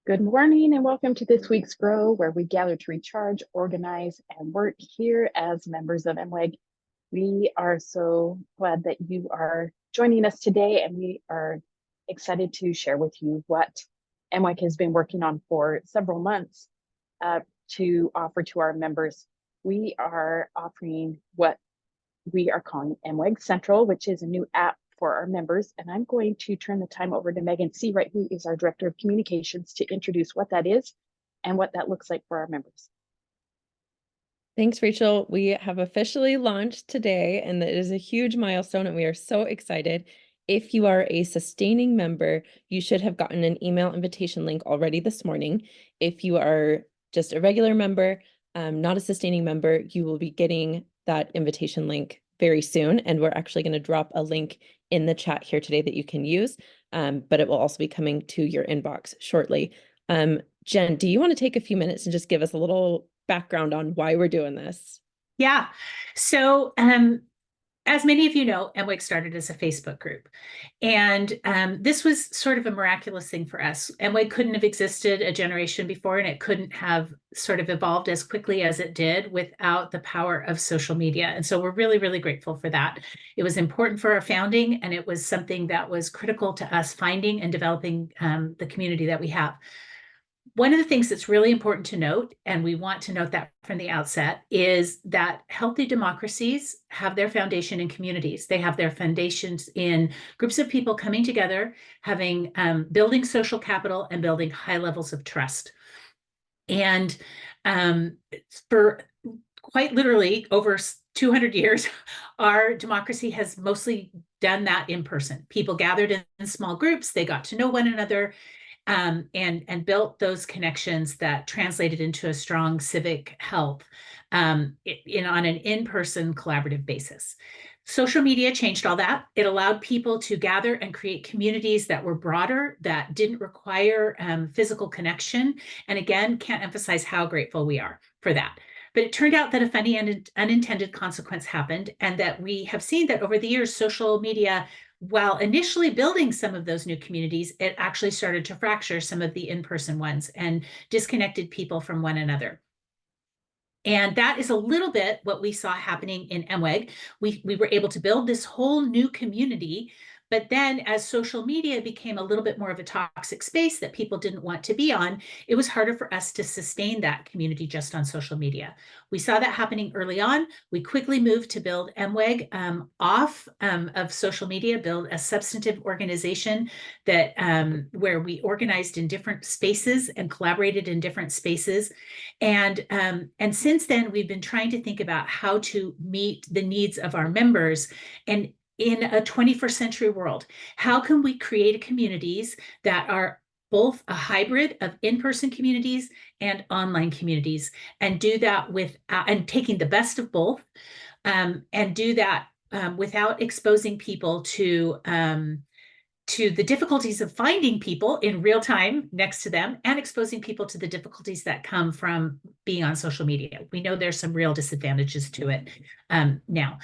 Good morning and welcome to this week's GROW, where we gather to recharge, organize, and work here as members of MWEG. We are so glad that you are joining us today, and we are excited to share with you what MWEG has been working on for several months to offer to our members. We are offering what we are calling MWEG Central, which is a new app for our members. And I'm going to turn the time over to Megan Seawright, who is our Director of Communications, to introduce what that is and what that looks like for our members. Thanks, Rachel. We have officially launched today, and it is a huge milestone, and we are so excited. If you are a sustaining member, you should have gotten an email invitation link already this morning. If you are just a regular member, not a sustaining member, you will be getting that invitation link very soon, and we're actually going to drop a link in the chat here today that you can use, but it will also be coming to your inbox shortly. Jen, do you want to take a few minutes and just give us a little background on why we're doing this? Yeah. So, as many of you know, MWEG started as a Facebook group. And this was sort of a miraculous thing for us. MWEG couldn't have existed a generation before, and it couldn't have sort of evolved as quickly as it did without the power of social media. And so we're really, really grateful for that. It was important for our founding, and it was something that was critical to us finding and developing the community that we have. One of the things that's really important to note, and we want to note that from the outset, is that healthy democracies have their foundation in communities. They have their foundations in groups of people coming together, having building social capital and building high levels of trust. And for quite literally over 200 years, our democracy has mostly done that in person. People gathered in small groups, they got to know one another, and built those connections that translated into a strong civic health on an in-person collaborative basis. Social media changed all that. It allowed people to gather and create communities that were broader, that didn't require physical connection. And again, can't emphasize how grateful we are for that. But it turned out that a funny and unintended consequence happened, and that we have seen that over the years, social media, while initially building some of those new communities, it actually started to fracture some of the in-person ones and disconnected people from one another. And that is a little bit what we saw happening in MWEG. We were able to build this whole new community, but then as social media became a little bit more of a toxic space that people didn't want to be on, it was harder for us to sustain that community just on social media. We saw that happening early on. We quickly moved to build MWEG off of social media, build a substantive organization that where we organized in different spaces and collaborated in different spaces. And since then, we've been trying to think about how to meet the needs of our members. And in a 21st century world, how can we create communities that are both a hybrid of in-person communities and online communities, and do that with and taking the best of both, and do that without exposing people to the difficulties of finding people in real time next to them, and exposing people to the difficulties that come from being on social media. We know there's some real disadvantages to it now.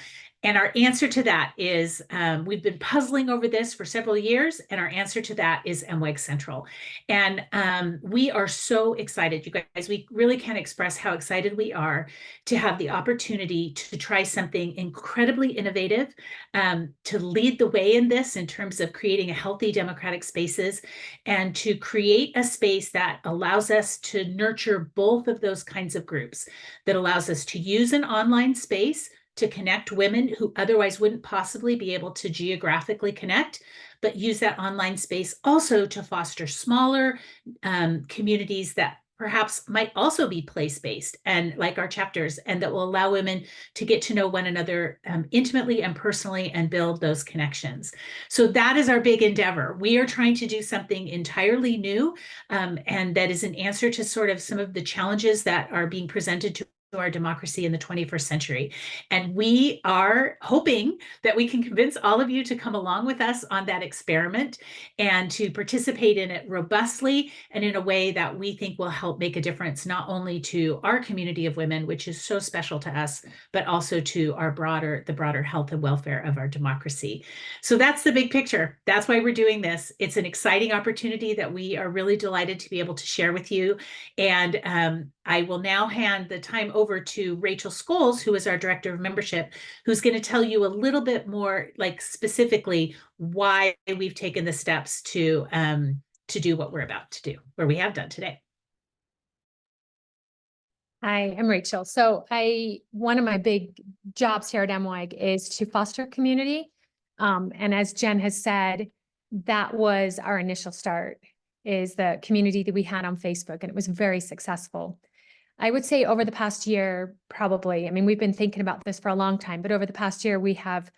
And our answer to that is, we've been puzzling over this for several years, and our answer to that is MWEG Central. And we are so excited, you guys. We really can't express how excited we are to have the opportunity to try something incredibly innovative, to lead the way in this in terms of creating a healthy democratic spaces, and to create a space that allows us to nurture both of those kinds of groups, that allows us to use an online space to connect women who otherwise wouldn't possibly be able to geographically connect, but use that online space also to foster smaller communities that perhaps might also be place-based, and like our chapters, and that will allow women to get to know one another intimately and personally and build those connections. So that is our big endeavor. We are trying to do something entirely new, and that is an answer to sort of some of the challenges that are being presented to our democracy in the 21st century. And we are hoping that we can convince all of you to come along with us on that experiment and to participate in it robustly and in a way that we think will help make a difference, not only to our community of women, which is so special to us, but also to the broader health and welfare of our democracy. So that's the big picture. That's why we're doing this. It's an exciting opportunity that we are really delighted to be able to share with you. And I will now hand the time over to Rachel Scholes, who is our Director of Membership, who's going to tell you a little bit more, like specifically why we've taken the steps to do what we're about to do, or we have done today. Hi, I'm Rachel. So one of my big jobs here at MWEG is to foster community. And as Jen has said, that was our initial start, is the community that we had on Facebook, and it was very successful. I would say over the past year, probably, I mean, we've been thinking about this for a long time, but over the past year, we have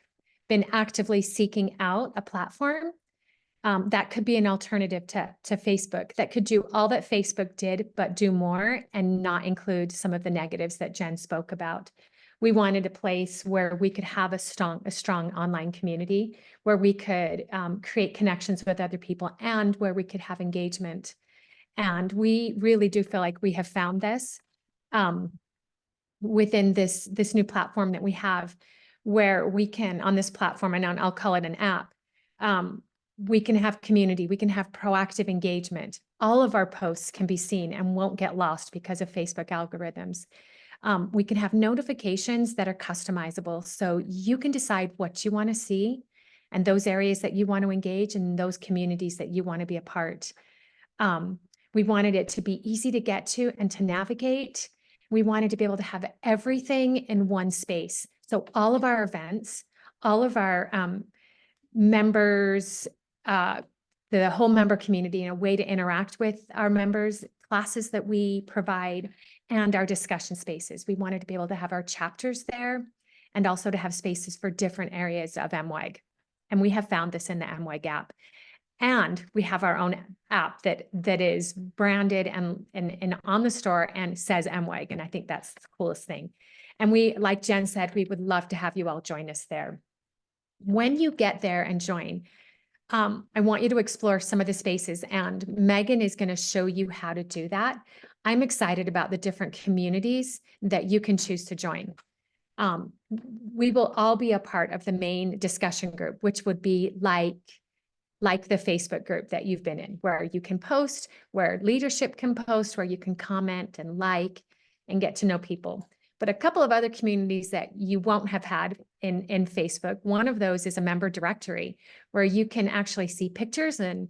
been actively seeking out a platform that could be an alternative to Facebook, that could do all that Facebook did, but do more and not include some of the negatives that Jen spoke about. We wanted a place where we could have a strong online community, where we could create connections with other people, and where we could have engagement. And we really do feel like we have found this within this new platform that we have, where we can, on this platform, and I'll call it an app, we can have community, we can have proactive engagement. All of our posts can be seen and won't get lost because of Facebook algorithms. We can have notifications that are customizable, so you can decide what you want to see and those areas that you want to engage and those communities that you want to be a part. We wanted it to be easy to get to and to navigate. We wanted to be able to have everything in one space. So all of our events, all of our members, the whole member community, and a way to interact with our members, classes that we provide, and our discussion spaces. We wanted to be able to have our chapters there and also to have spaces for different areas of MWEG. And we have found this in the MWEG app. And we have our own app that is branded and on the store and says MWEG. And I think that's the coolest thing. And we, like Jen said, we would love to have you all join us there. When you get there and join, I want you to explore some of the spaces, and Megan is going to show you how to do that. I'm excited about the different communities that you can choose to join. We will all be a part of the main discussion group, which would be like the Facebook group that you've been in, where you can post, where leadership can post, where you can comment and like and get to know people. But a couple of other communities that you won't have had in Facebook, one of those is a member directory, where you can actually see pictures and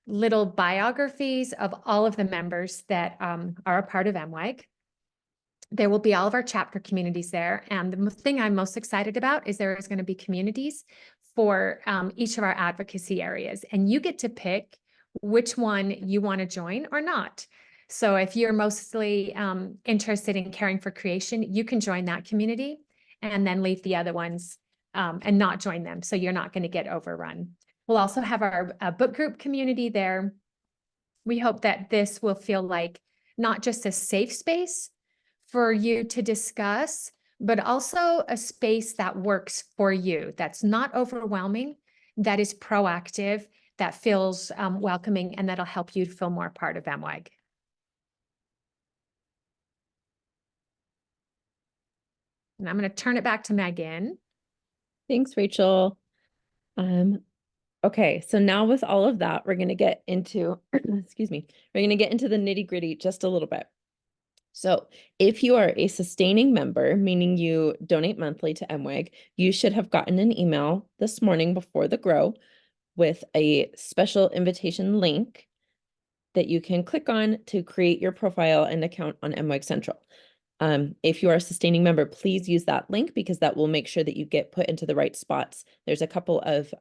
little biographies of all of the members that are a part of MWEG. There will be all of our chapter communities there. And the thing I'm most excited about is there is going to be communities for each of our advocacy areas. And you get to pick which one you want to join or not. So if you're mostly interested in caring for creation, you can join that community and then leave the other ones and not join them. So you're not going to get overrun. We'll also have our book group community there. We hope that this will feel like not just a safe space for you to discuss, but also a space that works for you, that's not overwhelming, that is proactive, that feels welcoming, and that'll help you feel more part of MWEG. And I'm going to turn it back to Megan. Thanks, Rachel. Okay, so now with all of that, we're going to get into, excuse me, we're going to get into the nitty-gritty just a little bit. So if you are a sustaining member, meaning you donate monthly to MWEG, you should have gotten an email this morning before the GROW with a special invitation link that you can click on to create your profile and account on MWEG Central. If you are a sustaining member, please use that link because that will make sure that you get put into the right spots. There's a couple of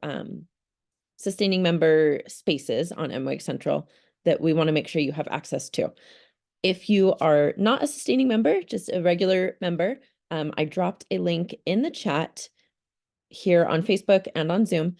sustaining member spaces on MWEG Central that we want to make sure you have access to. If you are not a sustaining member, just a regular member, I dropped a link in the chat here on Facebook and on Zoom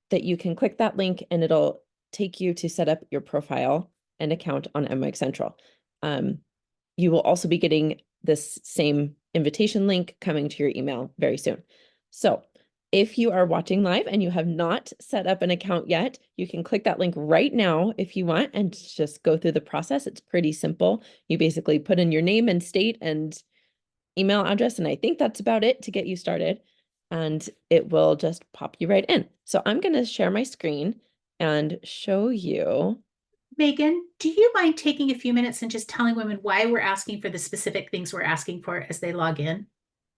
that you can click that link and it'll take you to set up your profile and account on MWEG Central. You will also be getting this same invitation link coming to your email very soon. So if you are watching live and you have not set up an account yet, you can click that link right now if you want and just go through the process. It's pretty simple. You basically put in your name and state and email address, and I think that's about it to get you started. And it will just pop you right in. So I'm going to share my screen and show you. Megan, do you mind taking a few minutes and just telling women why we're asking for the specific things we're asking for as they log in?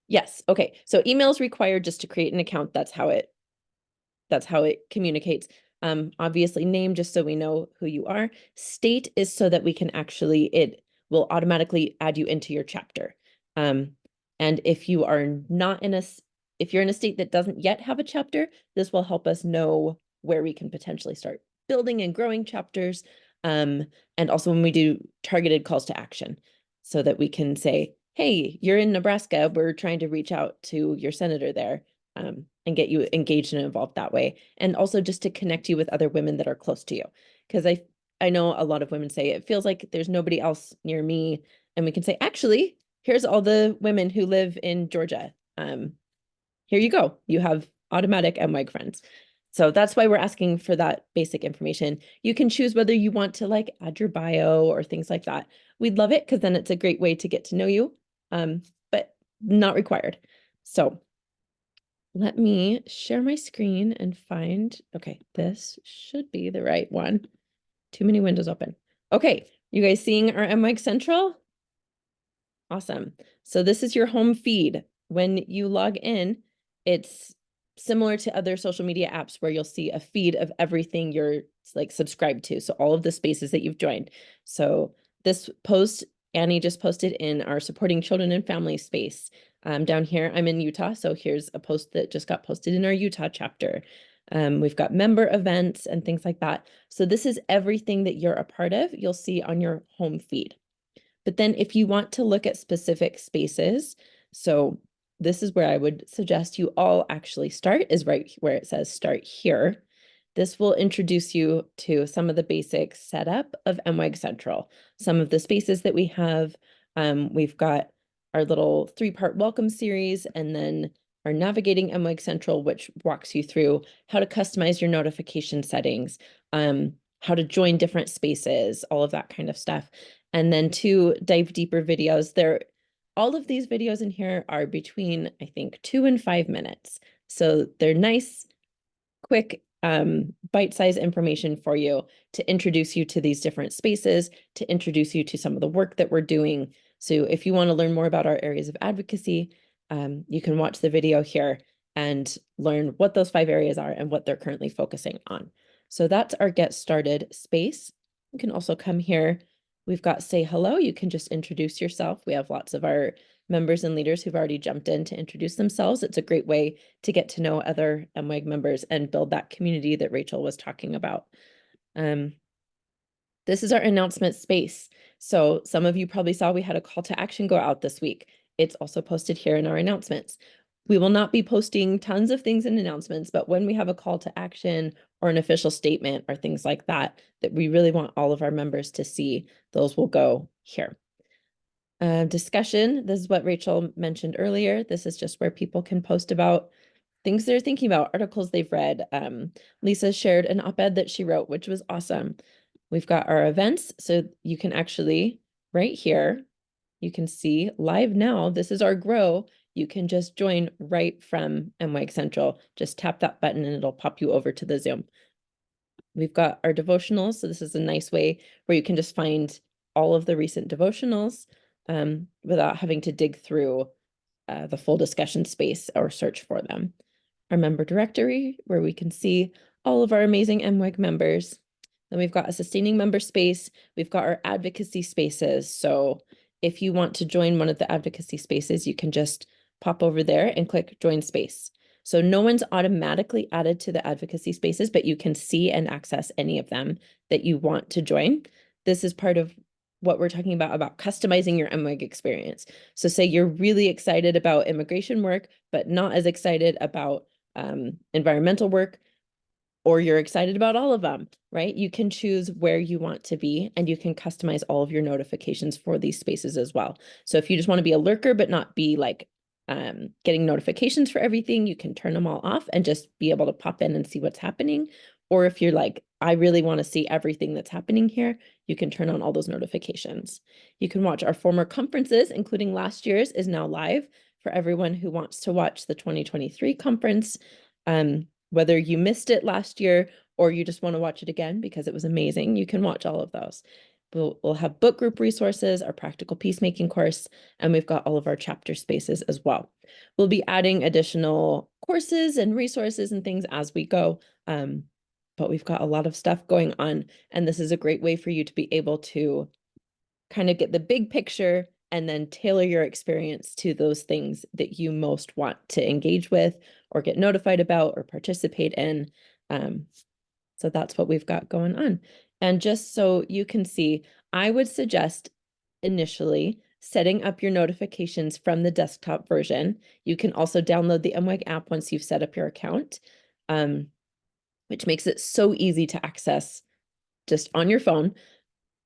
Yes. Okay. So email is required just to create an account. That's how it communicates. Obviously name, just so we know who you are. State is so that we can actually, it will automatically add you into your chapter. And if you are not in if you're in a state that doesn't yet have a chapter, this will help us know where we can potentially start building and growing chapters. And also when we do targeted calls to action, so that we can say, hey, you're in Nebraska, we're trying to reach out to your senator there, and get you engaged and involved that way. And also just to connect you with other women that are close to you. Because I know a lot of women say it feels like there's nobody else near me. And we can say, actually, here's all the women who live in Georgia. Here you go. You have automatic MWEG friends. So that's why we're asking for that basic information. You can choose whether you want to like add your bio or things like that. We'd love it because then it's a great way to get to know you, but not required. So let me share my screen and find, okay, this should be the right one. Too many windows open. Okay, you guys seeing our MWEG Central? Awesome. So this is your home feed. When you log in, it's similar to other social media apps where you'll see a feed of everything you're like subscribed to. So all of the spaces that you've joined. So this post, Annie just posted in our supporting children and family space. Down here, I'm in Utah. So here's a post that just got posted in our Utah chapter. We've got member events and things like that. So this is everything that you're a part of, you'll see on your home feed. But then if you want to look at specific spaces, so this is where I would suggest you all actually start, is right where it says start here. This will introduce you to some of the basic setup of MWEG Central. Some of the spaces that we have, we've got our little 3-part welcome series, and then our Navigating MWEG Central, which walks you through how to customize your notification settings, how to join different spaces, all of that kind of stuff. And then 2 dive deeper videos. All of these videos in here are between, I think, 2 and 5 minutes. So they're nice, quick, bite-sized information for you to introduce you to these different spaces, to introduce you to some of the work that we're doing. So if you want to learn more about our areas of advocacy, you can watch the video here and learn what those 5 areas are and what they're currently focusing on. So that's our Get Started space. You can also come here. We've got Say Hello. You can just introduce yourself. We have lots of our members and leaders who've already jumped in to introduce themselves. It's a great way to get to know other MWEG members and build that community that Rachel was talking about. This is our announcement space. So some of you probably saw we had a call to action go out this week. It's also posted here in our announcements. We will not be posting tons of things in announcements, but when we have a call to action or an official statement or things like that, that we really want all of our members to see, those will go here. Discussion, this is what Rachel mentioned earlier. This is just where people can post about things they're thinking about, articles they've read. Lisa shared an op-ed that she wrote, which was awesome. We've got our events, so you can actually, right here, you can see live now, this is our GROW. You can just join right from MWEG Central. Just tap that button and it'll pop you over to the Zoom. We've got our devotionals, so this is a nice way where you can just find all of the recent devotionals without having to dig through the full discussion space or search for them. Our member directory, where we can see all of our amazing MWEG members. Then we've got a sustaining member space. We've got our advocacy spaces. So if you want to join one of the advocacy spaces, you can just pop over there and click join space. So no one's automatically added to the advocacy spaces, but you can see and access any of them that you want to join. This is part of what we're talking about customizing your MWEG experience. So say you're really excited about immigration work, but not as excited about environmental work, or you're excited about all of them, right? You can choose where you want to be, and you can customize all of your notifications for these spaces as well. So if you just want to be a lurker, but not be like getting notifications for everything, you can turn them all off and just be able to pop in and see what's happening. Or if you're like, I really want to see everything that's happening here, you can turn on all those notifications. You can watch our former conferences, including last year's is now live for everyone who wants to watch the 2023 conference. Whether you missed it last year or you just want to watch it again because it was amazing, you can watch all of those. We'll have book group resources, our practical peacemaking course, and we've got all of our chapter spaces as well. We'll be adding additional courses and resources and things as we go. But we've got a lot of stuff going on, and this is a great way for you to be able to kind of get the big picture and then tailor your experience to those things that you most want to engage with or get notified about or participate in. So that's what we've got going on. And just so you can see, I would suggest initially setting up your notifications from the desktop version. You can also download the MWEG app once you've set up your account, which makes it so easy to access just on your phone,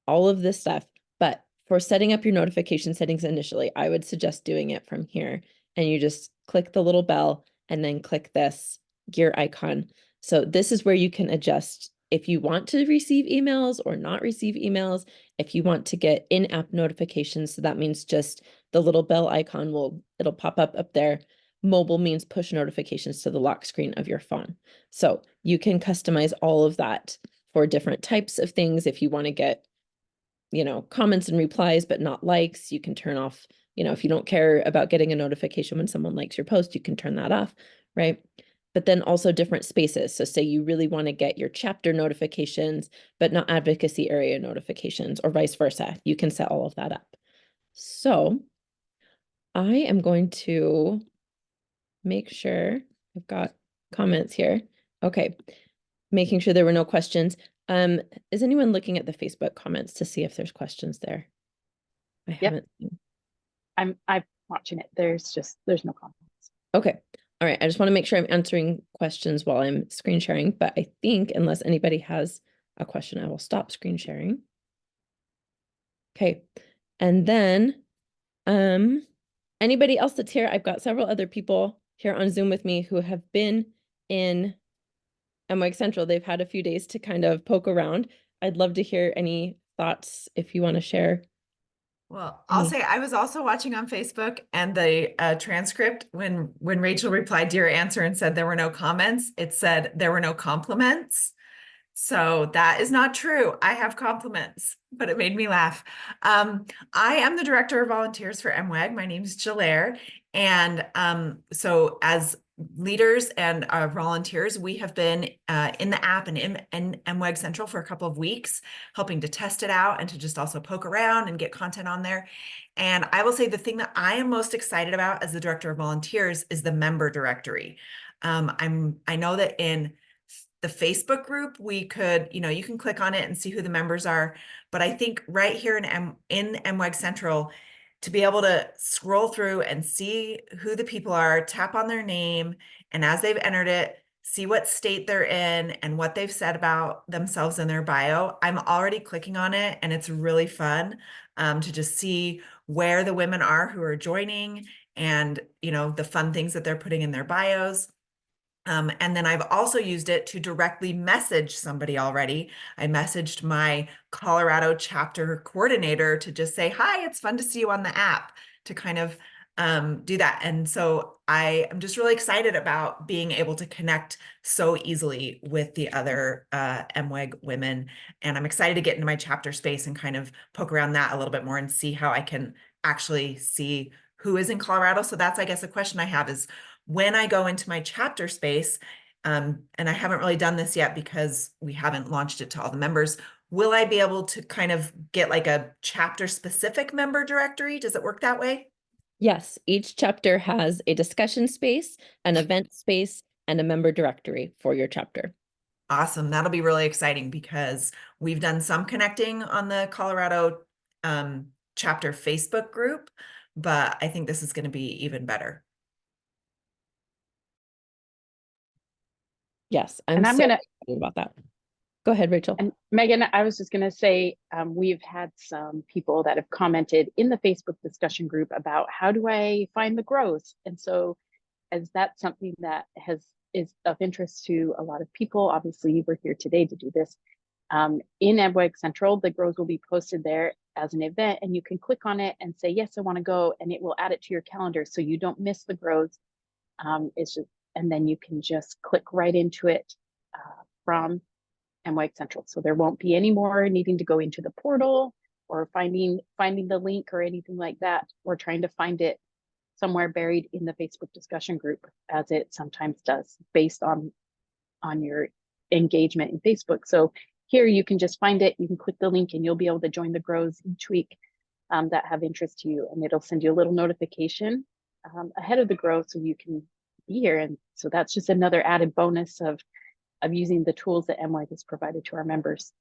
all of this stuff. But for setting up your notification settings initially, I would suggest doing it from here. And you just click the little bell and then click this gear icon. So this is where you can adjust if you want to receive emails or not receive emails, if you want to get in-app notifications. So that means just the little bell icon it'll pop up there. Mobile means push notifications to the lock screen of your phone. So you can customize all of that for different types of things. If you want to get, comments and replies, but not likes, you can turn off, if you don't care about getting a notification when someone likes your post, you can turn that off, right? But then also different spaces. So say you really want to get your chapter notifications, but not advocacy area notifications, or vice versa. You can set all of that up. So I am going to make sure I've got comments here. Okay. Making sure there were no questions. Is anyone looking at the Facebook comments to see if there's questions there? I haven't seen. I'm watching it. There's no comments. Okay. All right. I just want to make sure I'm answering questions while I'm screen sharing, but I think unless anybody has a question, I will stop screen sharing. Okay. And then, anybody else that's here, I've got several other people here on Zoom with me who have been in MWEG Central. They've had a few days to kind of poke around. I'd love to hear any thoughts if you want to share. Well, I'll say I was also watching on Facebook, and the transcript, when Rachel replied to your answer and said there were no comments, it said there were no compliments. So that is not true. I have compliments, but it made me laugh. I am the director of volunteers for MWEG. My name is Jillaire. And so as leaders and volunteers, we have been in the app and in MWEG Central for a couple of weeks, helping to test it out and to just also poke around and get content on there. And I will say the thing that I am most excited about as the director of volunteers is the member directory. I know that in the Facebook group, we could, you can click on it and see who the members are. But I think right here in MWEG Central, to be able to scroll through and see who the people are, tap on their name, and as they've entered it, see what state they're in and what they've said about themselves in their bio. I'm already clicking on it, and it's really fun to just see where the women are who are joining and, the fun things that they're putting in their bios. And then I've also used it to directly message somebody already. I messaged my Colorado chapter coordinator to just say, hi, it's fun to see you on the app, to kind of do that. And so I am just really excited about being able to connect so easily with the other MWEG women. And I'm excited to get into my chapter space and kind of poke around that a little bit more and see how I can actually see who is in Colorado. So that's, I guess, a question I have is, when I go into my chapter space, and I haven't really done this yet because we haven't launched it to all the members, will I be able to kind of get like a chapter specific member directory? Does it work that way? Yes, each chapter has a discussion space, an event space, and a member directory for your chapter. Awesome. That'll be really exciting because we've done some connecting on the Colorado chapter Facebook group, but I think this is going to be even better. Yes, And I'm so gonna, excited about that. Go ahead, Rachel. and Megan, I was just gonna say, we've had some people that have commented in the Facebook discussion group about how do I find the GRROWs? And so as that's something that is of interest to a lot of people, obviously we're here today to do this. In MWEG Central, the GRROWs will be posted there as an event, and you can click on it and say, yes, I want to go, and it will add it to your calendar so you don't miss the GRROWs. It's just, and then you can just click right into it from MWEG Central. So there won't be any more needing to go into the portal or finding the link or anything like that, or trying to find it somewhere buried in the Facebook discussion group, as it sometimes does based on your engagement in Facebook. So here you can just find it, you can click the link, and you'll be able to join the GRROWs each week that have interest to you, and it'll send you a little notification ahead of the GRROW so you can be here. And so that's just another added bonus of using the tools that MWEG has provided to our members.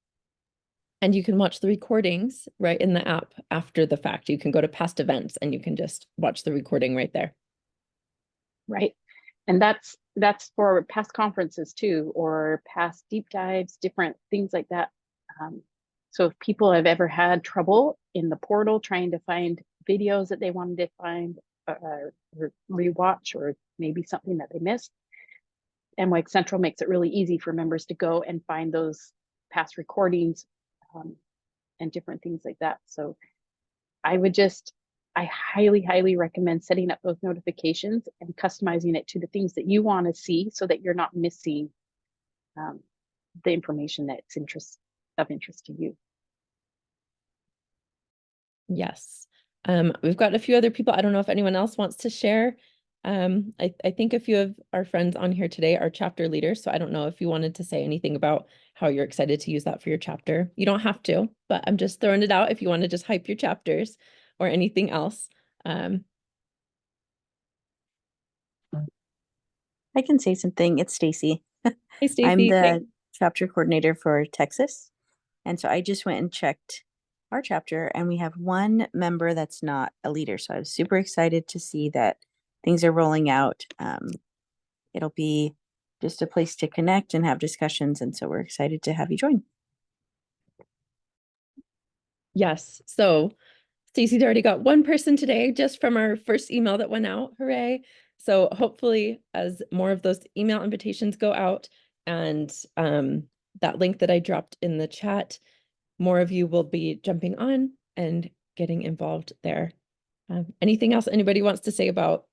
And you can watch the recordings right in the app after the fact. You can go to past events and you can just watch the recording right there. Right. And that's for past conferences too, or past deep dives, different things like that. So if people have ever had trouble in the portal trying to find videos that they wanted to find or rewatch, or maybe something that they missed, MWEG Central makes it really easy for members to go and find those past recordings and different things like that. So I highly, highly recommend setting up those notifications and customizing it to the things that you want to see so that you're not missing the information that's of interest to you. Yes. We've got a few other people. I don't know if anyone else wants to share. I think a few of our friends on here today are chapter leaders. So I don't know if you wanted to say anything about how you're excited to use that for your chapter. You don't have to, but I'm just throwing it out if you want to just hype your chapters or anything else. I can say something. It's Stacy. Hey, Stacey. I'm the chapter coordinator for Texas. And so I just went and checked our chapter, and we have one member that's not a leader. So I was super excited to see that things are rolling out. It'll be just a place to connect and have discussions. And so we're excited to have you join. Yes. So Stacey's already got one person today just from our first email that went out. Hooray. So hopefully as more of those email invitations go out and that link that I dropped in the chat, more of you will be jumping on and getting involved there. Anything else anybody wants to say about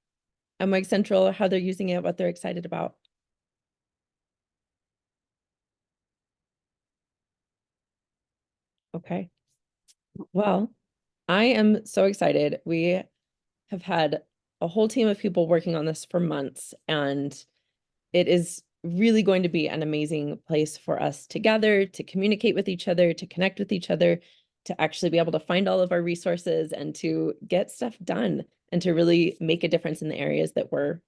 MWEG Central, how they're using it, what they're excited about? Okay. Well, I am so excited. We have had a whole team of people working on this for months, and it is really going to be an amazing place for us to gather, to communicate with each other, to connect with each other, to actually be able to find all of our resources and to get stuff done and to really make a difference in the areas that we're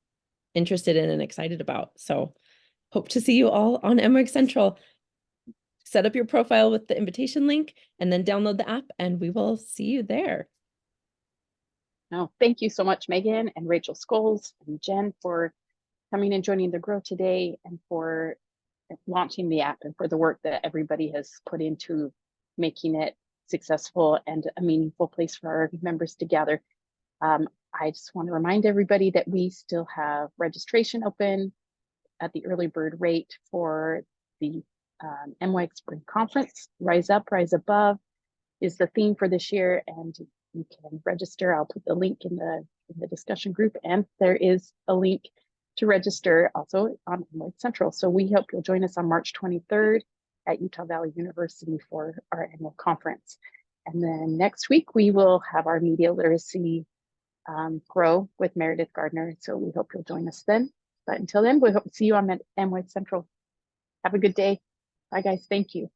interested in and excited about. So hope to see you all on MWEG Central. Set up your profile with the invitation link and then download the app, and we will see you there. No, thank you so much, Megan and Rachel Scholes and Jen, for coming and joining the GRROW today, and for launching the app, and for the work that everybody has put into making it successful and a meaningful place for our members to gather. I just want to remind everybody that we still have registration open at the early bird rate for the MWEG Spring Conference. Rise Up, Rise Above is the theme for this year, and you can register. I'll put the link in the discussion group, and there is a link to register also on MWEG Central. So we hope you'll join us on March 23rd at Utah Valley University for our annual conference. And then next week we will have our media literacy GRROW with Meredith Gardner. So we hope you'll join us then. But until then, we hope to see you on MWEG Central. Have a good day. Bye, guys. Thank you.